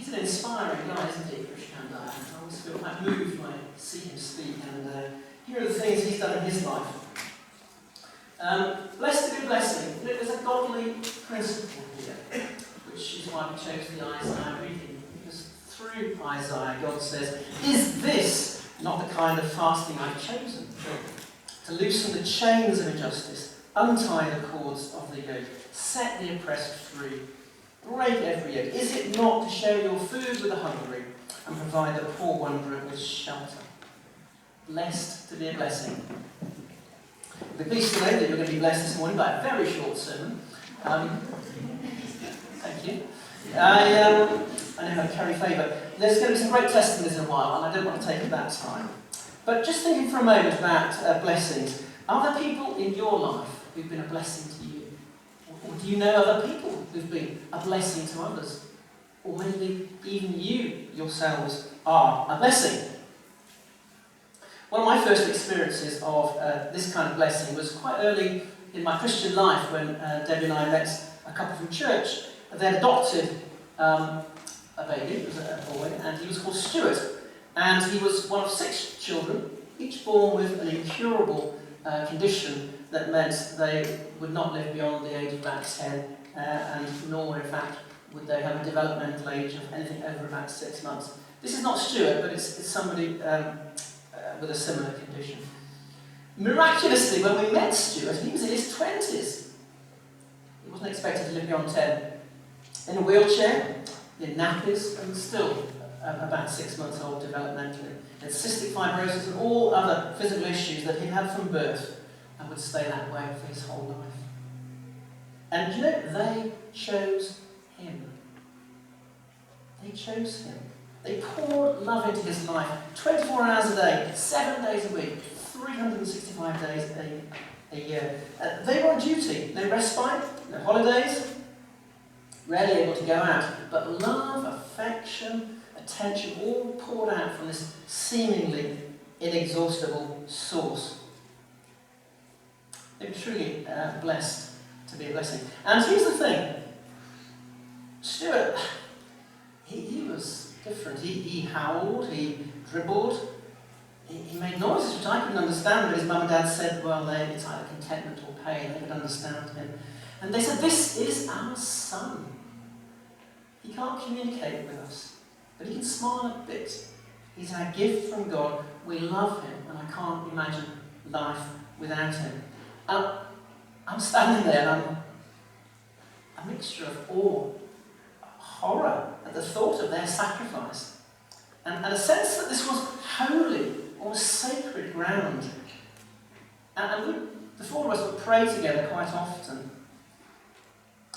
He's an inspiring guy, isn't he, Christian Dyer? I always feel quite moved when I see him speak, and here are the things he's done in his life. Blessed to be a blessing. There's a godly principle here, which is why we chose the Isaiah reading, because through Isaiah, God says, "Is this not the kind of fasting I've chosen? To loosen the chains of injustice, untie the cords of the yoke, set the oppressed free, break every yoke. Is it not to share your food with the hungry and provide the poor wanderer with shelter?" Blessed to be a blessing. We're pleased to know that you're going to be blessed this morning by a very short sermon. Thank you. I know how to carry favour. There's going to be some great testimonies in a while, and I don't want to take up that time. But just thinking for a moment about blessings, are there people in your life who've been a blessing to you? Or do you know other people who've been a blessing to others? Or maybe even you yourselves are a blessing. One of my first experiences of this kind of blessing was quite early in my Christian life when Debbie and I met a couple from church. They'd adopted a baby, it was a boy, and he was called Stuart. And he was one of 6 children, each born with an incurable condition that meant they would not live beyond the age of about 10, and nor, in fact, would they have a developmental age of anything over about 6 months. This is not Stuart, but it's somebody with a similar condition. Miraculously, when we met Stuart, he was in his 20s. He wasn't expected to live beyond 10. In a wheelchair, in nappies, and still about 6 months old developmentally. He had cystic fibrosis and all other physical issues that he had from birth and would stay that way for his whole life. And you know, they chose him. They chose him. They poured love into his life 24 hours a day, 7 days a week, 365 days a year. They were on duty, no respite, no holidays, rarely able to go out, but love, affection, attention, all poured out from this seemingly inexhaustible source. They were truly blessed to be a blessing. And here's the thing, Stuart, he was different. He howled, he dribbled, he made noises which I couldn't understand, but his mum and dad said, well, it's either contentment or pain, they could understand him. And they said, this is our son. He can't communicate with us, but he can smile a bit. He's our gift from God. We love him, and I can't imagine life without him. I'm standing there, and I'm a mixture of awe, horror at the thought of their sacrifice, and a sense that this was holy, almost sacred ground. And the 4 of us would pray together quite often.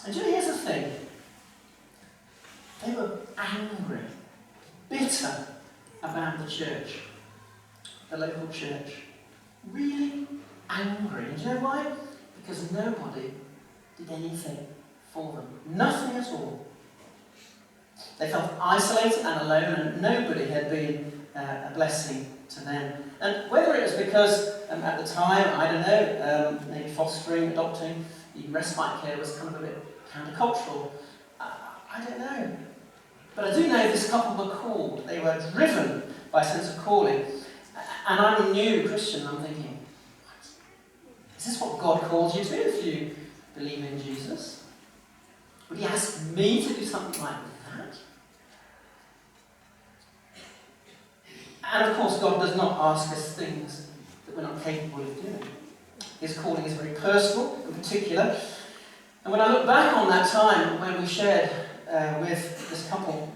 And you know, here's the thing. They were angry, bitter about the church, the local church. Really angry. And do you know why? Because nobody did anything for them. Nothing at all. They felt isolated and alone, and nobody had been a blessing to them. And whether it was because at the time, I don't know, maybe fostering, adopting, even respite care was kind of a bit countercultural. I don't know. But I do know this couple were called. They were driven by a sense of calling. And I'm a new Christian, I'm thinking, is this what God calls you to if you believe in Jesus? Would he ask me to do something like that? And of course, God does not ask us things that we're not capable of doing. His calling is very personal, in particular. And when I look back on that time when we shared with this couple,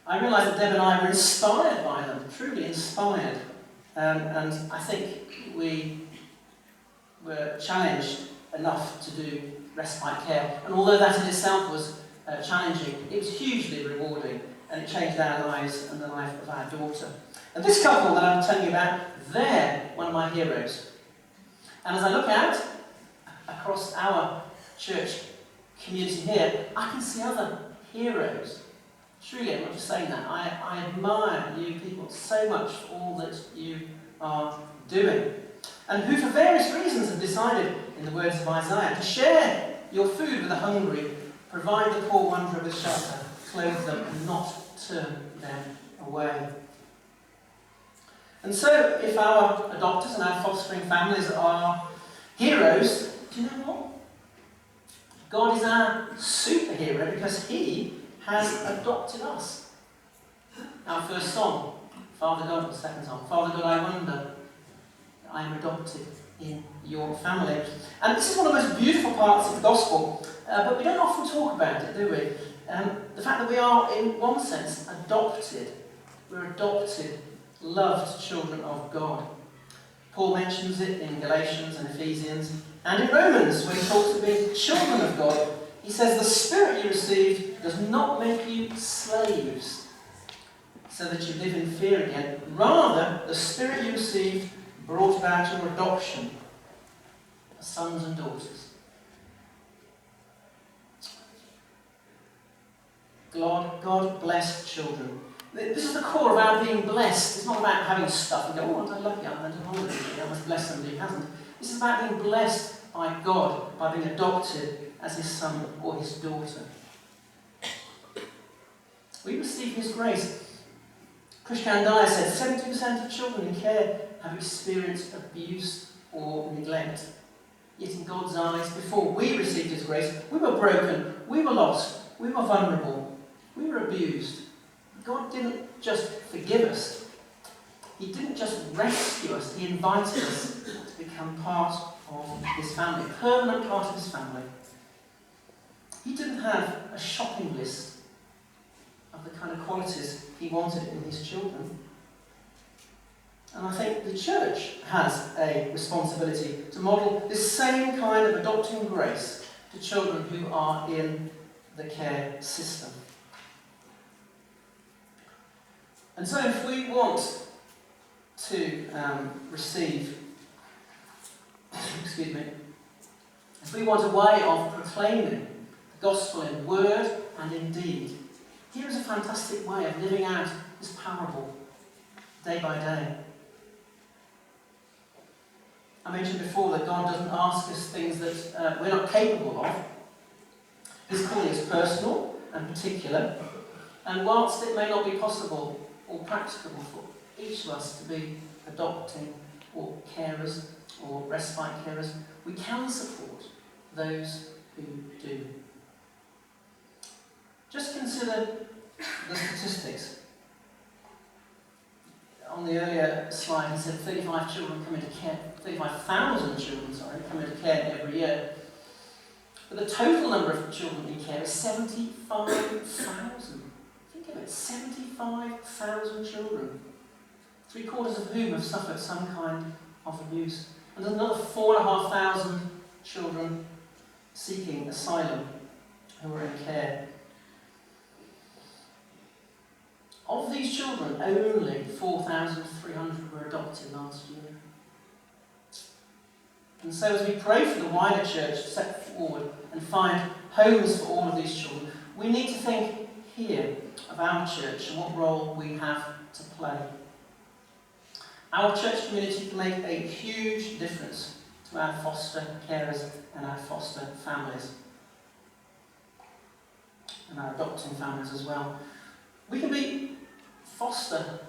I realised that Deb and I were inspired by them, truly inspired. And I think we were challenged enough to do respite care. And although that in itself was challenging, it was hugely rewarding, and it changed our lives and the life of our daughter. And this couple that I'm telling you about, they're one of my heroes. And as I look out across our church community here, I can see other heroes. Truly, I'm not just saying that. I admire you people so much for all that you are doing. And who, for various reasons, have decided, in the words of Isaiah, to share your food with the hungry, provide the poor wanderer with shelter. clothe them and not turn them away. And so, if our adopters and our fostering families are heroes, do you know what? God is our superhero because He has adopted us. Our first song, Father God, the second song, Father God, I wonder, I am adopted in your family. And this is one of the most beautiful parts of the gospel, but we don't often talk about it, do we? The fact that we are, in one sense, adopted. We're adopted, loved children of God. Paul mentions it in Galatians and Ephesians, and in Romans, when he talks of being children of God, he says, the Spirit you received does not make you slaves, so that you live in fear again. Rather, the Spirit you received brought about your adoption as sons and daughters. God blessed children. This is the core of our being blessed. It's not about having stuff and go, oh, aren't I lucky? I went on holiday. I must bless somebody who hasn't. This is about being blessed by God, by being adopted as His son or His daughter. We receive His grace. Christian Dyer said 70% of children in care have experienced abuse or neglect. Yet in God's eyes, before we received His grace, we were broken, we were lost, we were vulnerable, we were abused. God didn't just forgive us. He didn't just rescue us. He invited us to become part of His family, a permanent part of His family. He didn't have a shopping list of the kind of qualities He wanted in His children. And I think the church has a responsibility to model this same kind of adopting grace to children who are in the care system. And so if we want to receive, if we want a way of proclaiming the gospel in word and in deed, here is a fantastic way of living out this parable day by day. I mentioned before that God doesn't ask us things that we're not capable of. His calling is personal and particular, and whilst it may not be possible or practicable for each of us to be adopting or carers or respite carers, we can support those who do. Just consider the statistics. On the earlier slide, he said 35 children come into care, 35,000 children, come into care every year. But the total number of children in care is 75,000. Think of it, 75,000 children. 3/4 of whom have suffered some kind of abuse. And there's another 4,500 children seeking asylum who are in care. Of these children, only 4,300 were adopted last year. And so as we pray for the wider church to step forward and find homes for all of these children, we need to think here of our church and what role we have to play. Our church community can make a huge difference to our foster carers and our foster families, and our adopting families as well. We can be foster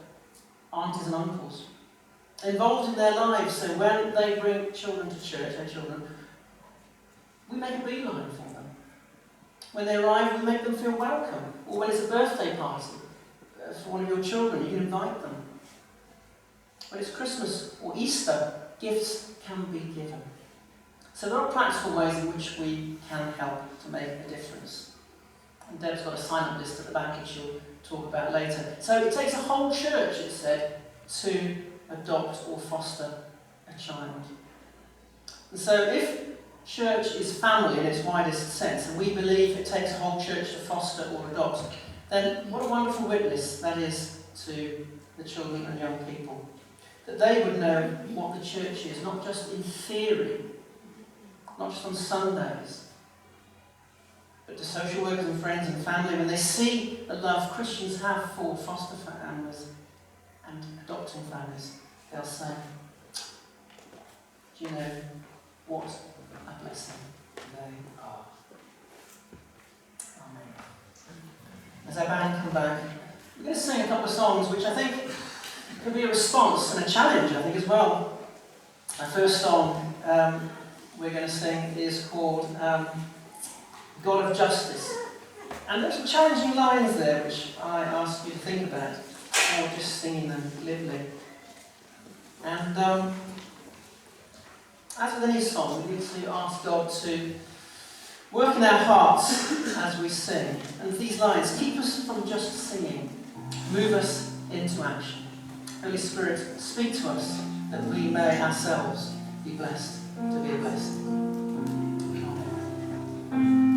aunties and uncles, involved in their lives, so when they bring children to church, their children, we make a beeline for them. When they arrive, we make them feel welcome. Or when it's a birthday party for one of your children, you can invite them. When it's Christmas or Easter, gifts can be given. So there are practical ways in which we can help to make a difference. And Deb's got a sign-up list at the back, which she'll talk about later. So it takes a whole church, it said, to adopt or foster a child. And so if church is family in its widest sense, and we believe it takes a whole church to foster or adopt, then what a wonderful witness that is to the children and young people. That they would know what the church is, not just in theory, not just on Sundays, but to social workers and friends and family, when they see the love Christians have for foster families and adopting families, they'll say, do you know what a blessing they are? Amen. as our band come back, we're going to sing a couple of songs which I think could be a response and a challenge, I think, as well. Our first song we're going to sing is called God of Justice. And there's some challenging lines there which I ask you to think about, or just singing them glibly. And as with any song, we need to ask God to work in our hearts as we sing. And these lines, keep us from just singing, move us into action. Holy Spirit, speak to us that we may ourselves be blessed to be a blessing. Amen.